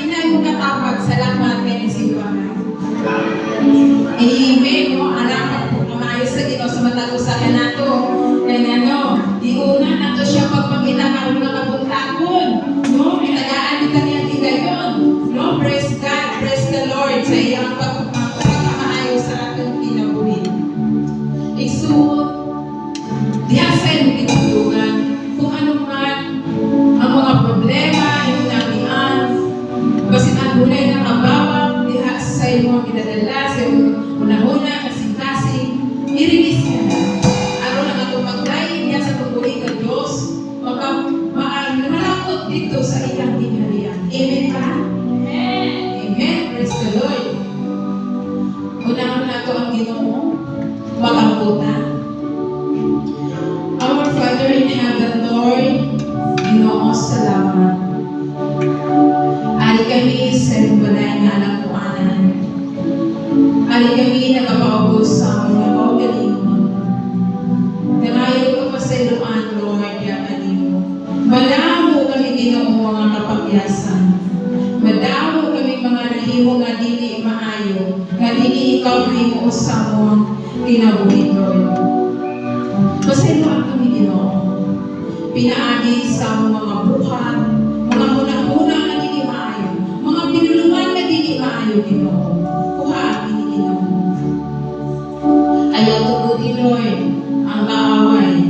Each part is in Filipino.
inay mo katapag, salamat kay simbahan. Amen, no? Alamat po, kamayo sa Ginoo sa matag-usapan nato. Kaya iuna nato siya pagpakita karon nga kabuntagon, no? Itagaan kita niya tigayon, no? Praise God, praise the Lord sa iyang pagpapakamayo sa atong kinabuhi. Igsuot, diyasan mo kitulungan kung ano man ang mga problema, yung namian, basin ang hulay ng kabawang, diha sa iyong kinadala, sa iyong unahuna, kasing-kasing, irinis ka na. Araw lang ito magdayin niya sa pagbuhay ng Diyos, malakot dito sa ilang dinariyan. Amen ba? Amen. Amen. Praise the Lord. Unahon na ito ang Ginoo, makamputa. Our Father in heaven, Lord, Ginoo, salamat. Ari kami sa iyong balay na anak ko anan. Ari kami nakapaubos sa aming mga kaugalingon. Nangayon ko pa sa iluan, Lord, yaman mo. Madamo kami Ginoo mga kapagyasan. Madamo kami mga nahimo nga dili maayo, nga dili ikaw himo sa mo kinabuhi, Lord. Pasiluan kami Ginoo. Pinaagi sa mga buhat, mga muna-muna na dili maayo, mga pinulungan na dili maayo, Ginoo. Kuhaan kini Ginoo. Ayaw tugutin, Lord, ang kaaway,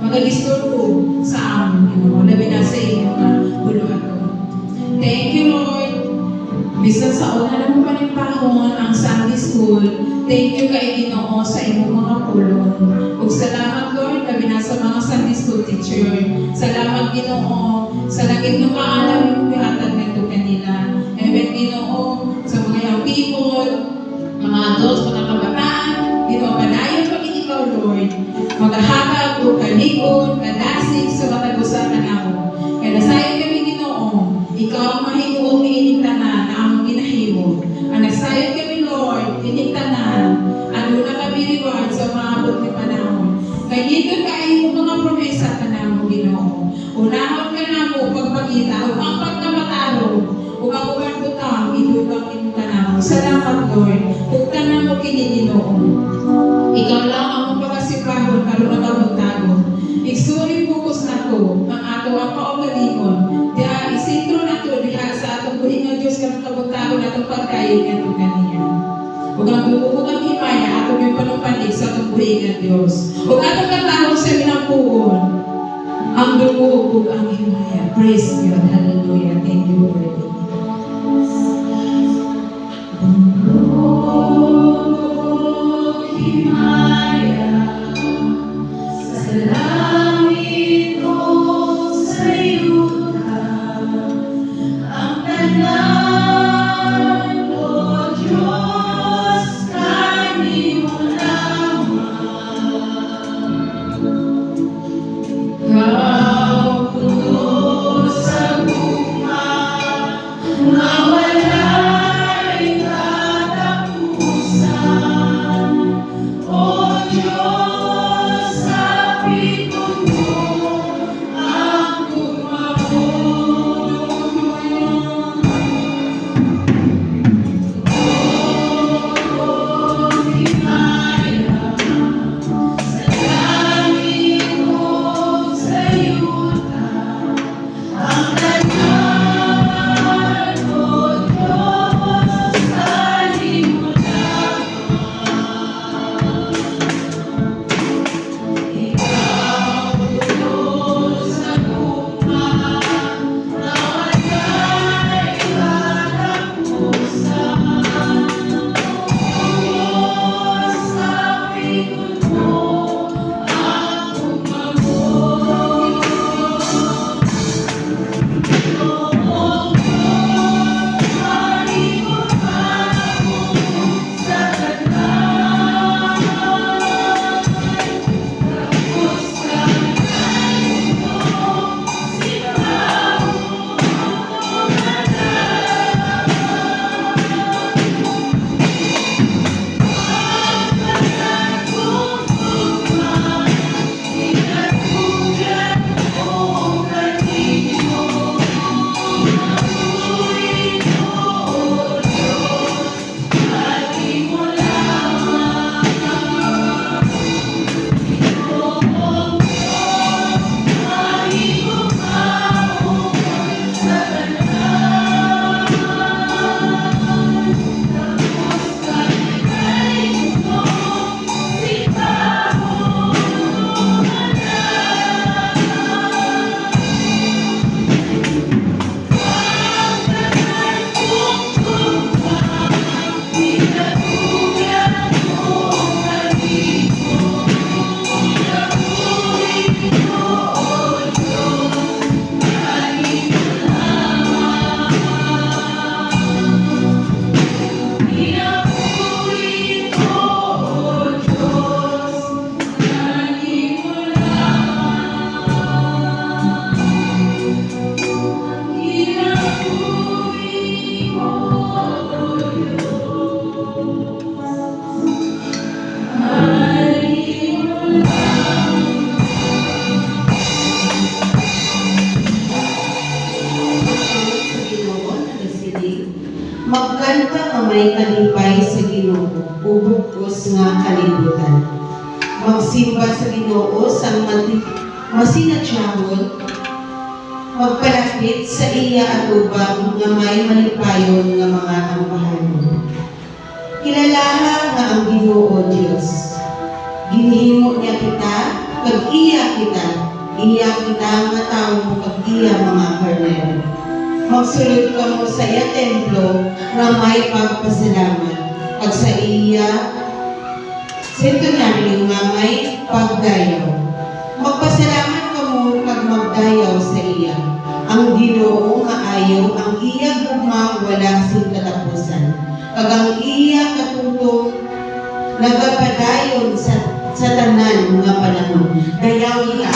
mag-disturbo sa amin, Ginoo. Labi na sa inyong buluhan ko. Thank you, Lord. Bisan sa una na mo panipahon ang Sunday School, thank you kay Ginoo sa imong mga pulong. Ug salamat, Lord, labi na sa mga Sunday School teacher. Salamat, Ginoo, sa langit ng maalam yung pihatag nito kanila. Amen, Ginoo, sa mga young people, mga adults, mga kabataan, Ginoo, padayon pag ikaw, Lord, magahagag o kalikod, kadasig sa matag-usapan ako. Kaya nasayon kami, Ginoo, ikaw ang mahinuong ining tanan na among ginahimo. Ang nasayon kami, Lord, ining tanan, ano na kami reward sa mga abot ni panahon. Kaya dito kayo mga promesa ka na mo, Ginoo. Unahon ka na mo pagpakita, o ang pagkamataro, o ang umartutang, ilugang ining tanan mo. Salamat, Lord. Huktan na mo kini, Ginoo. Ikaw lang ang pagkasipahon, karoon na kabagtago. Igsuri focus na ko, ang ato ang kaugalingon. Diya, isintro na to, diha sa atong buhay ng Diyos, karong kabagtago na itong pagkain na itong kaniya. Huwag ang dumuhog ang himaya, atong yung panumpanig sa itong buhay ng Diyos. Huwag atong katahong sa minampuon, ang dumuhog ang himaya. Praise God. Hallelujah. Thank you, Lord. Magkanta nga may kalipay sa Ginoo, ubukos nga kalibutan. Magsimba sa Ginoo sang masinatyahon, magpalapit sa iya at ubang nga may malipayon nga mga ambahanon. Kilalaha nga ang Ginoo Dios. Ginhimo niya kita, kag iya kita nga tawo kag iya mga karnero. Magsulod ka mo sa iya templo nga may pagpasalamat, kag sa iya sentunaryo nga may pagdayaw. Magpasalamat ka mo kag magdayaw sa iya. Ang Ginoo nga ayaw, ang iya gugma wala sing katapusan. Kag ang iya katutong nagapadayon sa tanan nga panahon. Dayawi ka.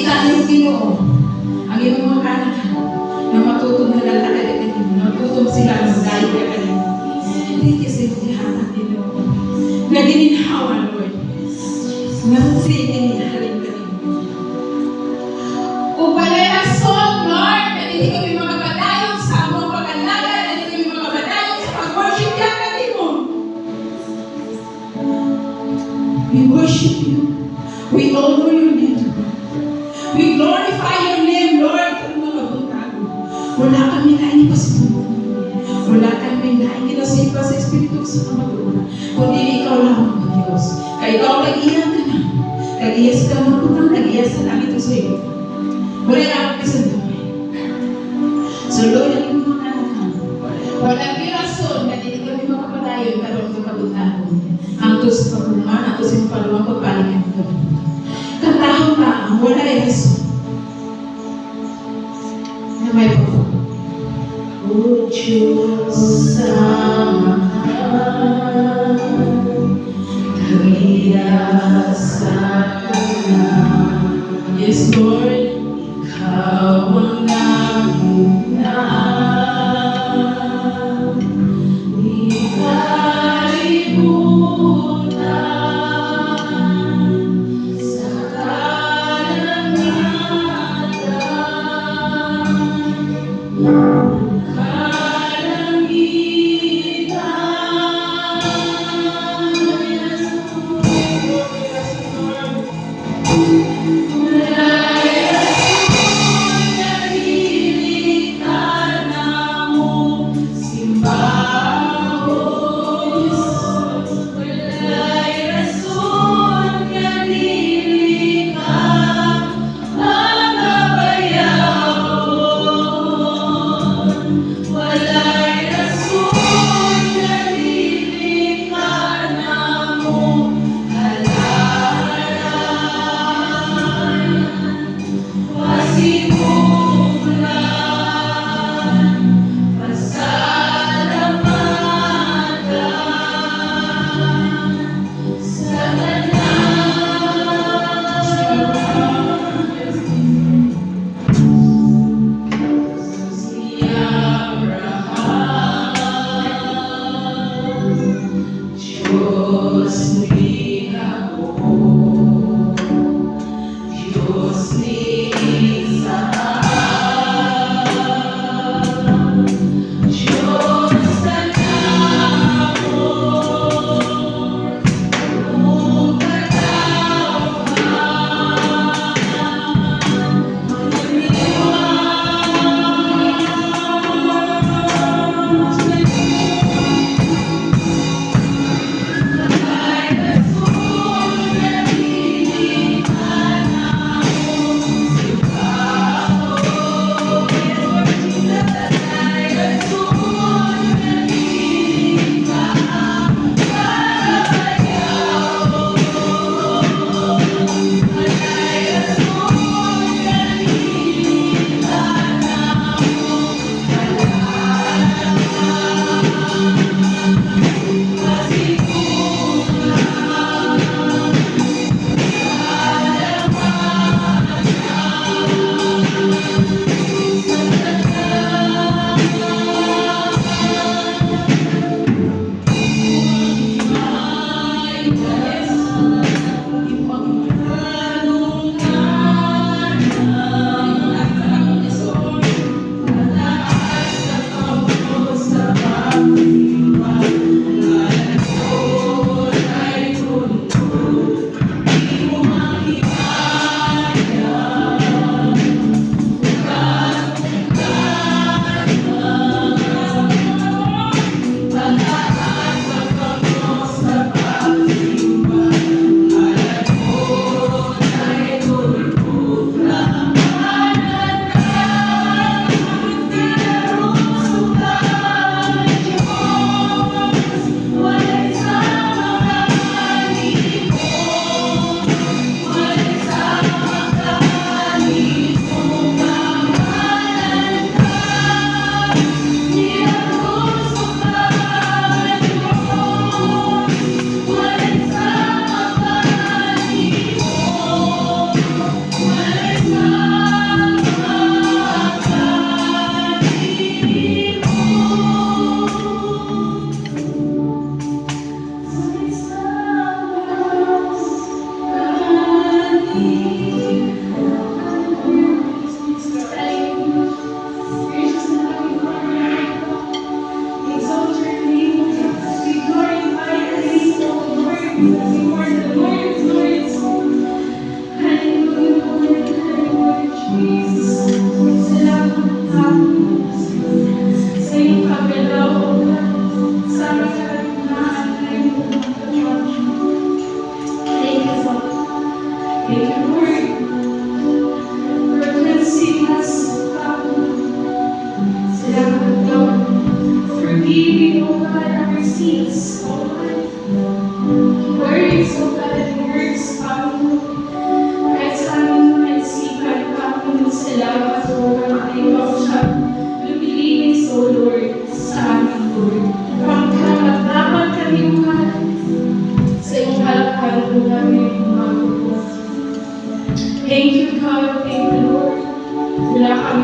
makita niyo Ginoo ang iyong mga anak na matutong na lalaki matutong sila na magdahil ka kanina. Thank you sa iyong Ginoo na gininhawa, Lord. Sige ni Haring kanina. Upalay ang son, Lord, na hindi kami makapadayon sa among pag-alaga, na hindi kami makapadayon sa pag-worship ka kanino. We worship you. We honor your name. We glorify your name, Lord. Ang mga buntago. Wala kami lain pa sa mundo. Wala kami lain kinasipa sa Espiritu sa Panginoon. Kundi ikaw lang, O Diyos. Kaya ikaw nag-iyan ka na. Nag-iyas ka ng putang, nag-iyas sa langit o sa iyo. Wala na ako kasi dumay. So, Lord, ang iyong mga anak ka. Walang kirason na hindi kami makapadayon karoon ng kabuntago. Ang to sa pagkuman, ang to sa paluwang pagpalingan ko. Katahon na ang wala ay rason na may pagkuman. O Diyos sa mahal, kagaya sa kanan. Yes, Lord, ikaw ang nanguna.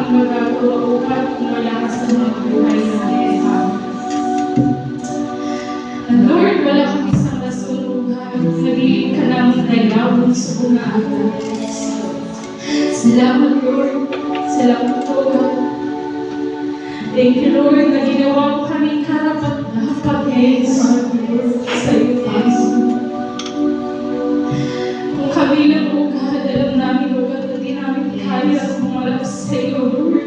aming magagawa upang kung wala ka sa mga buhay namin. And Lord, wala kami sa rason, O God. Nagiging ka namin dalawang sa umaga. Salamat, Lord. Salamat, O God. Thank you, Lord, na ginawa mo kami karapat-dapat sa iyo, Panginoon. Kung kami lang, O God, alam namin, O God, na di namin kaya kumalap sa iyo, Lord.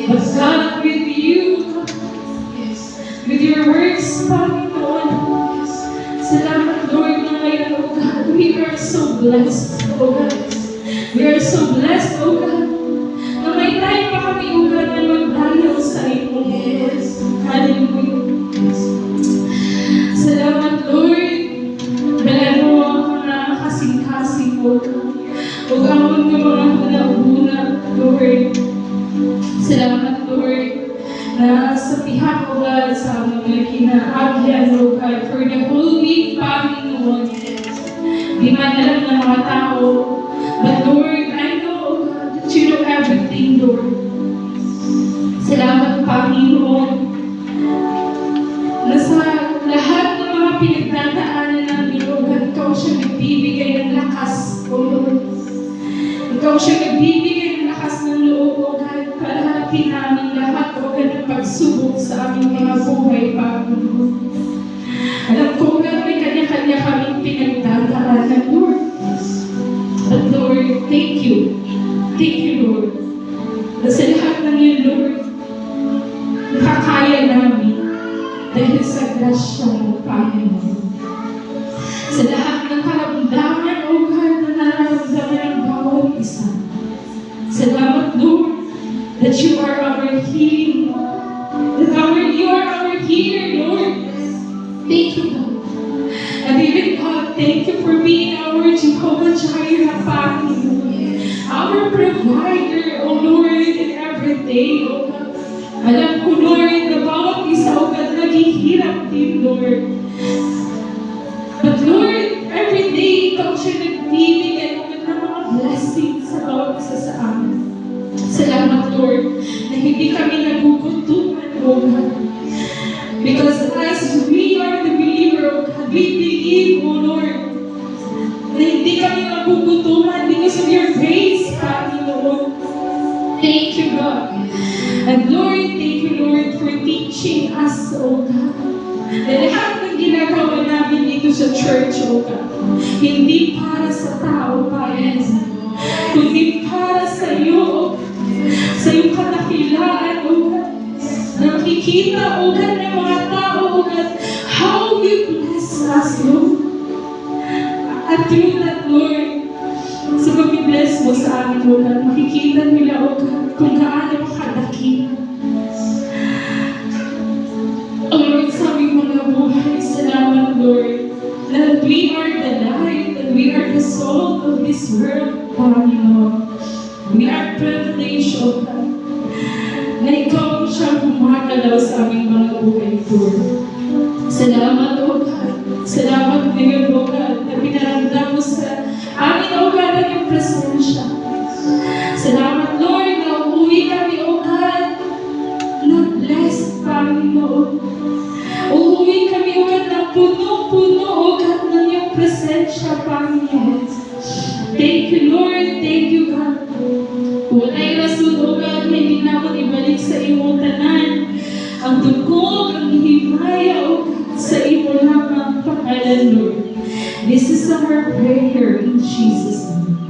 But God, with you, with your words, Panginoon, salamat, Lord, na ngayon, O God, we are so blessed, O God. We are so blessed, O God, na may time pa kami, O God, na magdayaw sa iyo. Hallelujah. Salamat, Lord. Dalano ako na kasing-kasing, O God. Huwag amon ng mga huna-huna, Lord. Salamat, Lord, na sa pihak, O God, sa mga kinaagyan, O God, for the whole week, Panginoon. Di man alam ng mga tao, but Lord, I know, O God, that you know everything, Lord. Salamat, Panginoon, na sa lahat ng mga pinagdadaanan namin, O God, ikaw siya nagbibigay ng lakas, O Lord. Ikaw siya nagbibigay ng lakas ng loob, O God, para harapin namin lahat, O God, ng pagsubok sa aming mga buhay, Panginoon. Alam ko, O God, may kanya-kanya kaming pinagdadaanan, Lord. But Lord, thank you. Thank you, Lord. Na sa lahat ng yun, Lord, nakakaya namin dahil sa grasya mo, Panginoon. Sa lahat ng karamdaman, O God, na nararamdaman ng bawat isa. Salamat, Lord, that you are our healing. You are our healer, Lord. Thank you, God. And even God, thank you for being our Jehovah Jireh, Panginoon. Our provider, O Lord, in every day, O God. Alam ko, Lord, na bawat isa, O God, naghihirap din, Lord. But Lord, every day, ikaw siya nagbibigay, O God, ng mga blessings sa bawat isa sa amin. Salamat, Lord, na hindi kami nagugutuman, O God. Because as we are the believer, O God, we believe, O Lord, na hindi kami magugutuman because of your grace, Panginoon. Thank you, God. And Lord, thank you, Lord, for teaching us, O God. Na lahat ng ginagawa namin dito sa church, O God, hindi para sa tao, Panginoon, kundi para sa iyo, O God. Sa iyong kadakilaan, O God. Nakikita, O God, ng mga tao, O God, how you bless us, Lord. At through that, Lord, sa pag-bless mo sa amin, O God, makikita nila, O God, kung gaano kadakila. O Lord, sa aming mga buhay, salamat, Lord, that we are the light, and we are the salt of this world, Panginoon. We are privileged, O God, na ikaw siya gumagalaw sa aming mga buhay, Lord. Salamat, O God. Salamat ngayon, O God, na pinaramdam mo sa amin, O God, ang iyong presensya. Salamat, Lord, na uuwi kami, O God, na blessed, Panginoon. Uuwi kami, O God, na puno-puno, O God, ng iyong presensya, Panginoon. Thank you, Lord. Thank you, God. Wala'y rason, O God, na hindi naman ibalik sa iyong tanan ang dugong, ang himaya, O God, sa iyong lamang pangalan, Lord. This is our prayer in Jesus' name.